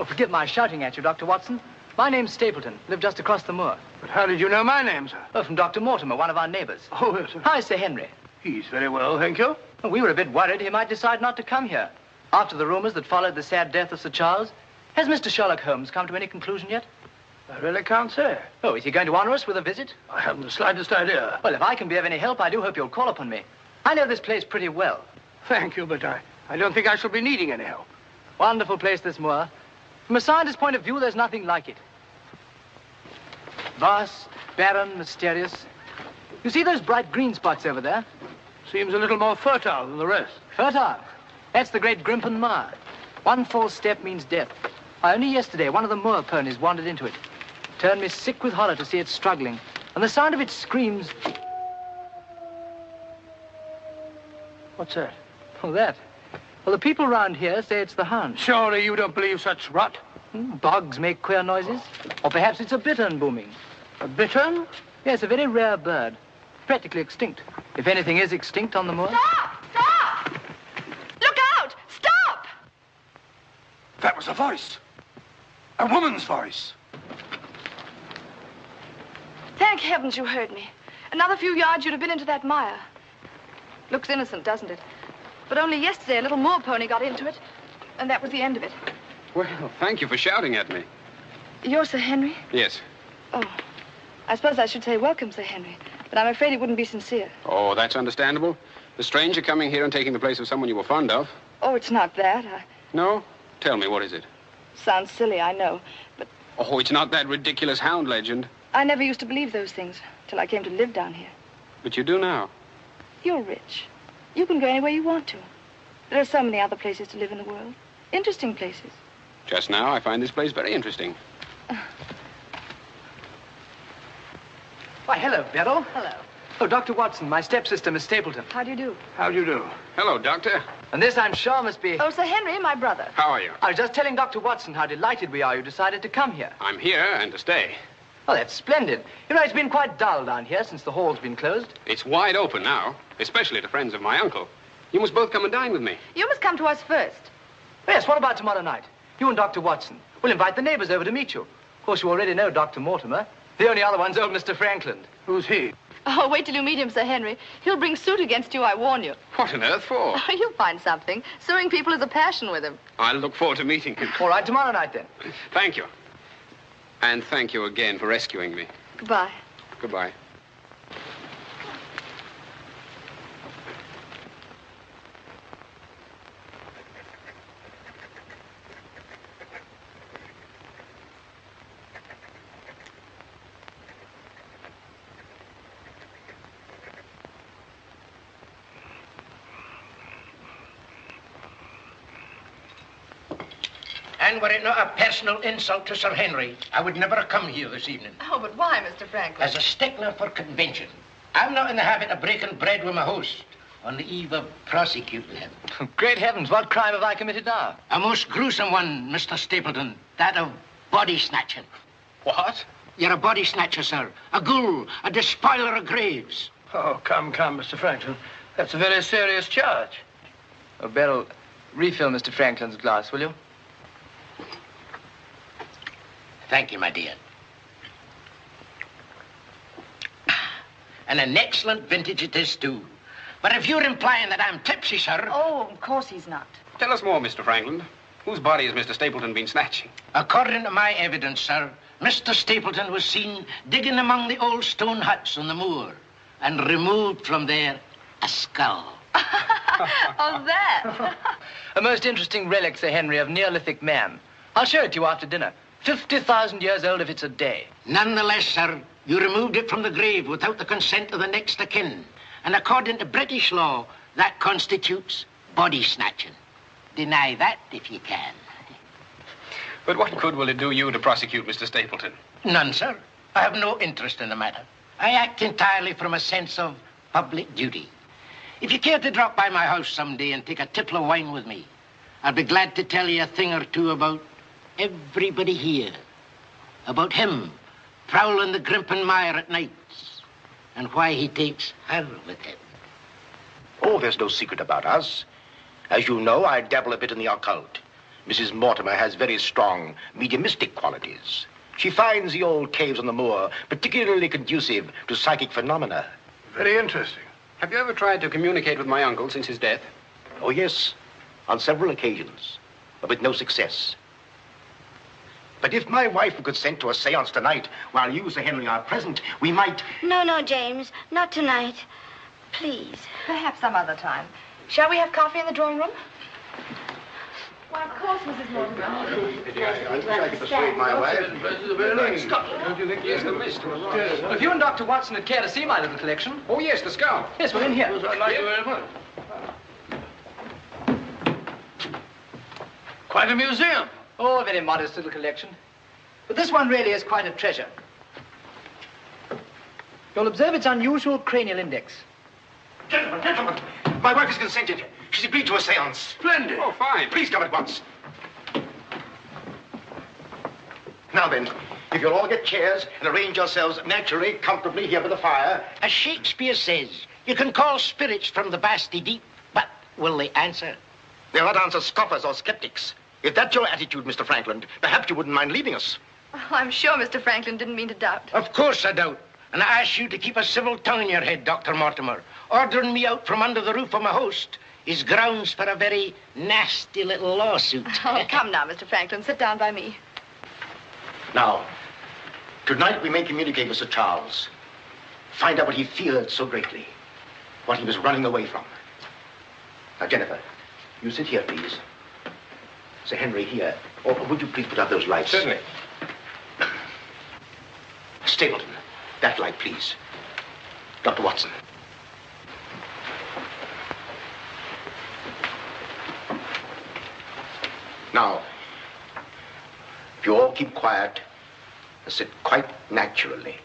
forgive my shouting at you, Dr. Watson. My name's Stapleton. Live just across the moor. But how did you know my name, sir? Oh, from Dr. Mortimer, one of our neighbors. Oh, yes, sir. Hi, Sir Henry. He's very well, thank you. Well, we were a bit worried he might decide not to come here. After the rumors that followed the sad death of Sir Charles, has Mr. Sherlock Holmes come to any conclusion yet? I really can't say. Oh, is he going to honor us with a visit? I haven't the slightest idea. Well, if I can be of any help, I do hope you'll call upon me. I know this place pretty well. Thank you, but I don't think I shall be needing any help. Wonderful place, this moor. From a scientist's point of view, there's nothing like it. Vast, barren, mysterious. You see those bright green spots over there? Seems a little more fertile than the rest. Fertile? That's the great Grimpen Mire. One false step means death. Only yesterday, one of the moor ponies wandered into it. Turned me sick with horror to see it struggling. And the sound of its screams... What's that? Oh, that? Well, the people round here say it's the hound. Surely you don't believe such rot? Bogs make queer noises. Or perhaps it's a bittern booming. A bittern? Yes, a very rare bird. Practically extinct. If anything is extinct on the moor. Stop! Stop! Look out! Stop! That was a voice. A woman's voice. Thank heavens you heard me. Another few yards, you'd have been into that mire. Looks innocent, doesn't it? But only yesterday, a little moor pony got into it, and that was the end of it. Well, thank you for shouting at me. You're Sir Henry? Yes. Oh, I suppose I should say welcome, Sir Henry, but I'm afraid it wouldn't be sincere. Oh, that's understandable. The stranger coming here and taking the place of someone you were fond of. Oh, it's not that. No? Tell me, what is it? Sounds silly, I know, but Oh, it's not that ridiculous hound legend. I never used to believe those things till I came to live down here. But you do now. You're rich. You can go anywhere you want to. There are so many other places to live in the world. Interesting places. Just now, I find this place very interesting. Why, hello, Beryl. Hello. Oh, Dr. Watson, my stepsister, Miss Stapleton. How do you do? How do you do? Hello, Doctor. And this, I'm sure, must be... Oh, Sir Henry, my brother. How are you? I was just telling Dr. Watson how delighted we are you decided to come here. I'm here and to stay. Oh, that's splendid. You know, it's been quite dull down here since the hall's been closed. It's wide open now, especially to friends of my uncle. You must both come and dine with me. You must come to us first. Yes, what about tomorrow night? You and Dr. Watson. We'll invite the neighbors over to meet you. Of course, you already know Dr. Mortimer. The only other one's old Mr. Franklin. Who's he? Oh, wait till you meet him, Sir Henry. He'll bring suit against you, I warn you. What on earth for? Oh, you'll find something. Suing people is a passion with him. I'll look forward to meeting him. All right, tomorrow night, then. Thank you. And thank you again for rescuing me. Goodbye. Goodbye. And were it not a personal insult to Sir Henry, I would never have come here this evening. Oh, but why, Mr. Franklin? As a stickler for convention, I'm not in the habit of breaking bread with my host on the eve of prosecuting him. Great heavens, what crime have I committed now? A most gruesome one, Mr. Stapleton, that of body snatching. What? You're a body snatcher, sir. A ghoul, a despoiler of graves. Oh, come, Mr. Franklin. That's a very serious charge. Oh, Beryl, refill Mr. Franklin's glass, will you? Thank you, my dear. And an excellent vintage it is, too. But if you're implying that I'm tipsy, sir... Oh, of course he's not. Tell us more, Mr. Franklin. Whose body has Mr. Stapleton been snatching? According to my evidence, sir, Mr. Stapleton was seen digging among the old stone huts on the moor and removed from there a skull. Oh, that. A most interesting relic, Sir Henry, of Neolithic man. I'll show it to you after dinner. 50,000 years old if it's a day. Nonetheless, sir, you removed it from the grave without the consent of the next of kin. And according to British law, that constitutes body snatching. Deny that if you can. But what good will it do you to prosecute Mr. Stapleton? None, sir. I have no interest in the matter. I act entirely from a sense of public duty. If you care to drop by my house someday and take a tipple of wine with me, I'll be glad to tell you a thing or two about everybody here. About him prowling the Grimpen Mire at nights and why he takes her with him. Oh, there's no secret about us. As you know, I dabble a bit in the occult. Mrs. Mortimer has very strong mediumistic qualities. She finds the old caves on the moor particularly conducive to psychic phenomena. Very interesting. Have you ever tried to communicate with my uncle since his death? Oh, yes, on several occasions, but with no success. But if my wife would consent to a seance tonight, while you, Sir Henry, are present, we might... No, James, not tonight. Please. Perhaps some other time. Shall we have coffee in the drawing room? Why, of course, Mrs. Mortimer. I wish I could persuade my wife. Don't you think he is the mist? Well, if you and Dr. Watson would care to see my little collection. Oh, yes, the skull. Yes, we're in here. Quite a museum. Oh, a very modest little collection. But this one really is quite a treasure. You'll observe its unusual cranial index. Gentlemen, my wife has consented. She's agreed to a seance. Splendid. Oh, fine. Please come at once. Now then, if you'll all get chairs and arrange yourselves naturally, comfortably here by the fire. As Shakespeare says, you can call spirits from the vasty deep, but will they answer? They'll not answer scoffers or skeptics. If that's your attitude, Mr. Franklin, perhaps you wouldn't mind leaving us. Oh, I'm sure Mr. Franklin didn't mean to doubt. Of course I don't. And I ask you to keep a civil tongue in your head, Dr. Mortimer. Ordering me out from under the roof of my host is grounds for a very nasty little lawsuit. Oh, come now, Mr. Franklin. Sit down by me. Now, tonight we may communicate with Sir Charles. Find out what he feared so greatly. What he was running away from. Now, Jennifer, you sit here, please. Sir Henry, here. Or would you please put out those lights? Certainly. Stapleton, that light, please. Dr. Watson. Now, if you all keep quiet, sit quite naturally.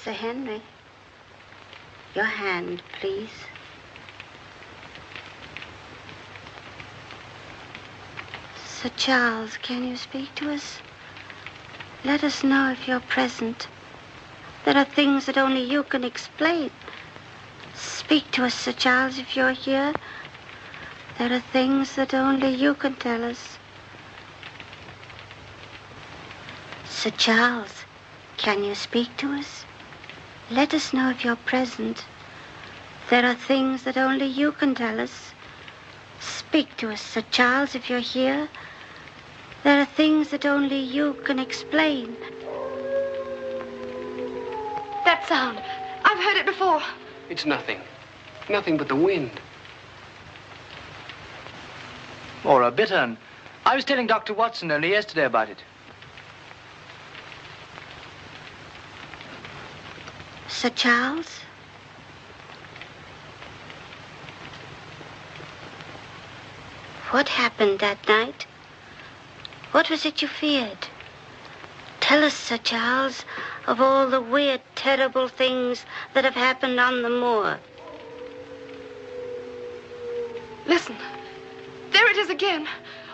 Sir Henry, your hand, please. Sir Charles, can you speak to us? Let us know if you're present. There are things that only you can explain. Speak to us, Sir Charles, if you're here. There are things that only you can tell us. Sir Charles, can you speak to us? Let us know if you're present. There are things that only you can tell us. Speak to us, Sir Charles, if you're here. There are things that only you can explain. That sound. I've heard it before. It's nothing. Nothing but the wind. Or a bittern. I was telling Dr. Watson only yesterday about it. Sir Charles? What happened that night? What was it you feared? Tell us, Sir Charles, of all the weird, terrible things that have happened on the moor. Listen. There it is again.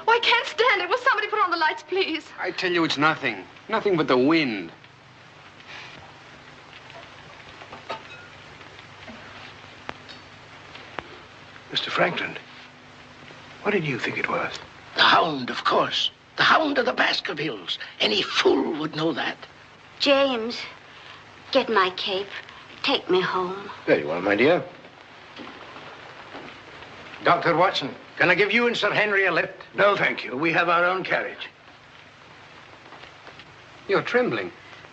Oh, I can't stand it. Will somebody put on the lights, please? I tell you, it's nothing. Nothing but the wind. Mr. Franklin, what did you think it was? The hound, of course. The hound of the Baskervilles. Any fool would know that. James, get my cape. Take me home. Very well, my dear. Dr. Watson, can I give you and Sir Henry a lift? No, thank you. We have our own carriage. You're trembling.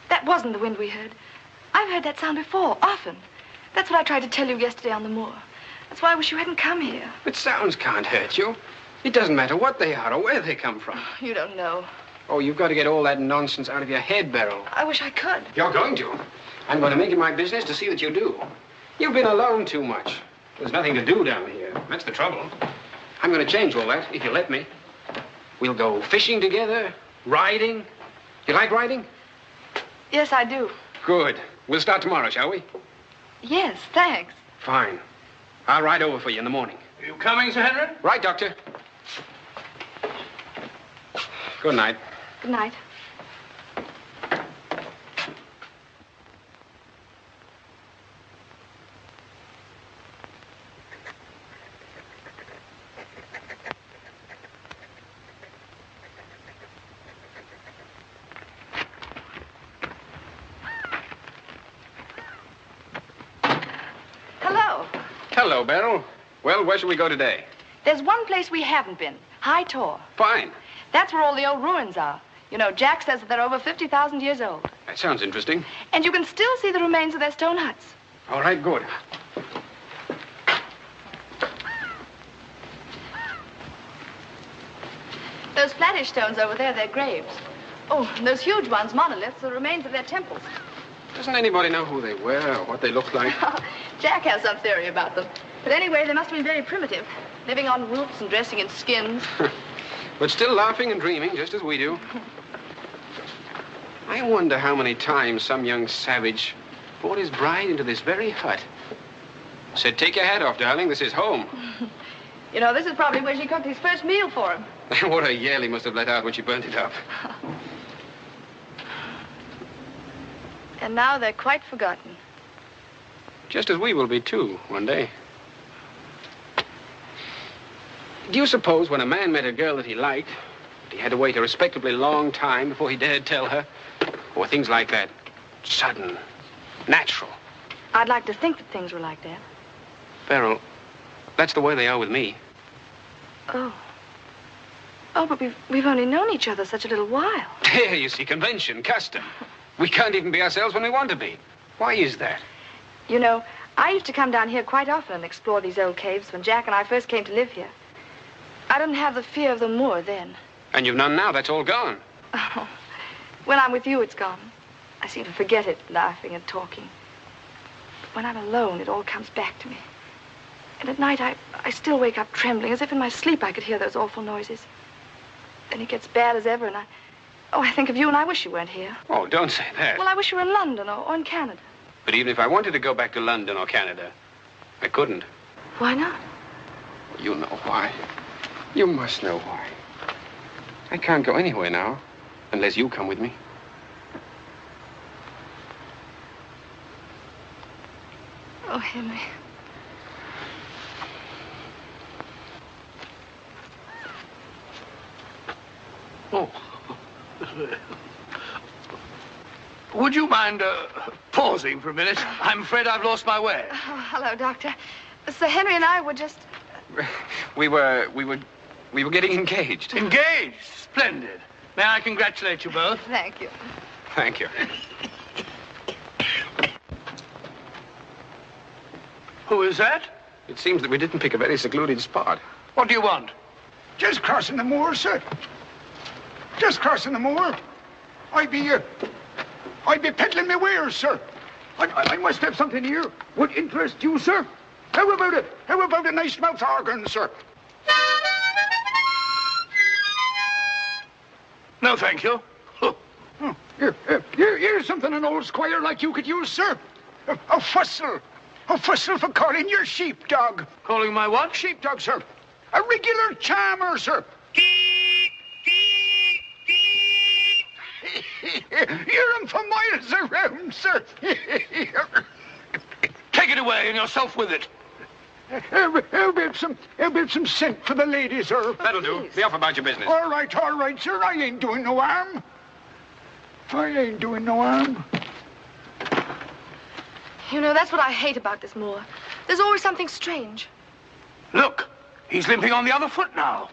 That wasn't the wind we heard. I've heard that sound before, often. That's what I tried to tell you yesterday on the moor. That's why I wish you hadn't come here. But sounds can't hurt you. It doesn't matter what they are or where they come from. You don't know. Oh, you've got to get all that nonsense out of your head, Beryl. I wish I could. You're going to. I'm going to make it my business to see that you do. You've been alone too much. There's nothing to do down here. That's the trouble. I'm going to change all that, if you let me. We'll go fishing together, riding. You like riding? Yes, I do. Good. We'll start tomorrow, shall we? Yes, thanks. Fine. I'll ride over for you in the morning. Are you coming, Sir Henry? Right, Doctor. Good night. Good night. Hello, Beryl. Well, where shall we go today? There's one place we haven't been. High Tor. Fine. That's where all the old ruins are. You know, Jack says that they're over 50,000 years old. That sounds interesting. And you can still see the remains of their stone huts. All right, good. Those flattish stones over there, they're graves. Oh, and those huge ones, monoliths, are remains of their temples. Doesn't anybody know who they were or what they looked like? Jack has some theory about them. But anyway, they must have been very primitive, living on roots and dressing in skins. But still laughing and dreaming, just as we do. I wonder how many times some young savage brought his bride into this very hut. Said, take your hat off, darling, this is home. You know, this is probably where she cooked his first meal for him. What a yell he must have let out when she burnt it up. And now they're quite forgotten. Just as we will be, too, one day. Do you suppose when a man met a girl that he liked, he had to wait a respectably long time before he dared tell her? Or things like that? Sudden, natural. I'd like to think that things were like that. Beryl, that's the way they are with me. Oh. Oh, but we've only known each other such a little while. There, you see, convention, custom. We can't even be ourselves when we want to be. Why is that? You know, I used to come down here quite often and explore these old caves when Jack and I first came to live here. I didn't have the fear of the moor then. And you've none now. That's all gone. Oh, when I'm with you, it's gone. I seem to forget it, laughing and talking. But when I'm alone, it all comes back to me. And at night, I still wake up trembling, as if in my sleep I could hear those awful noises. Then it gets bad as ever, and I think of you, and I wish you weren't here. Oh, don't say that. Well, I wish you were in London or in Canada. But even if I wanted to go back to London or Canada, I couldn't. Why not? You know why. You must know why. I can't go anywhere now, unless you come with me. Oh, Henry. Oh. Would you mind pausing for a minute? I'm afraid I've lost my way. Oh, hello, Doctor. Sir Henry and I were just... We were getting engaged. Engaged? Splendid. May I congratulate you both? Thank you. Thank you. Who is that? It seems that we didn't pick a very secluded spot. What do you want? Just crossing the moor, sir. Just crossing the moor. I'd be peddling my wares, sir. I must have something here. Would interest you, sir? How about it? How about a nice mouth organ, sir? No, thank you. Here's something an old squire like you could use, sir. A fussel. A fussel for calling your sheepdog. Calling my what? Sheepdog, sir. A regular charmer, sir. Hear him for miles around, sir. Take it away and yourself with it. How about some scent for the ladies, sir? That'll do. Be off about your business. All right, sir. I ain't doing no harm. I ain't doing no harm. You know, that's what I hate about this moor. There's always something strange. Look, he's limping on the other foot now.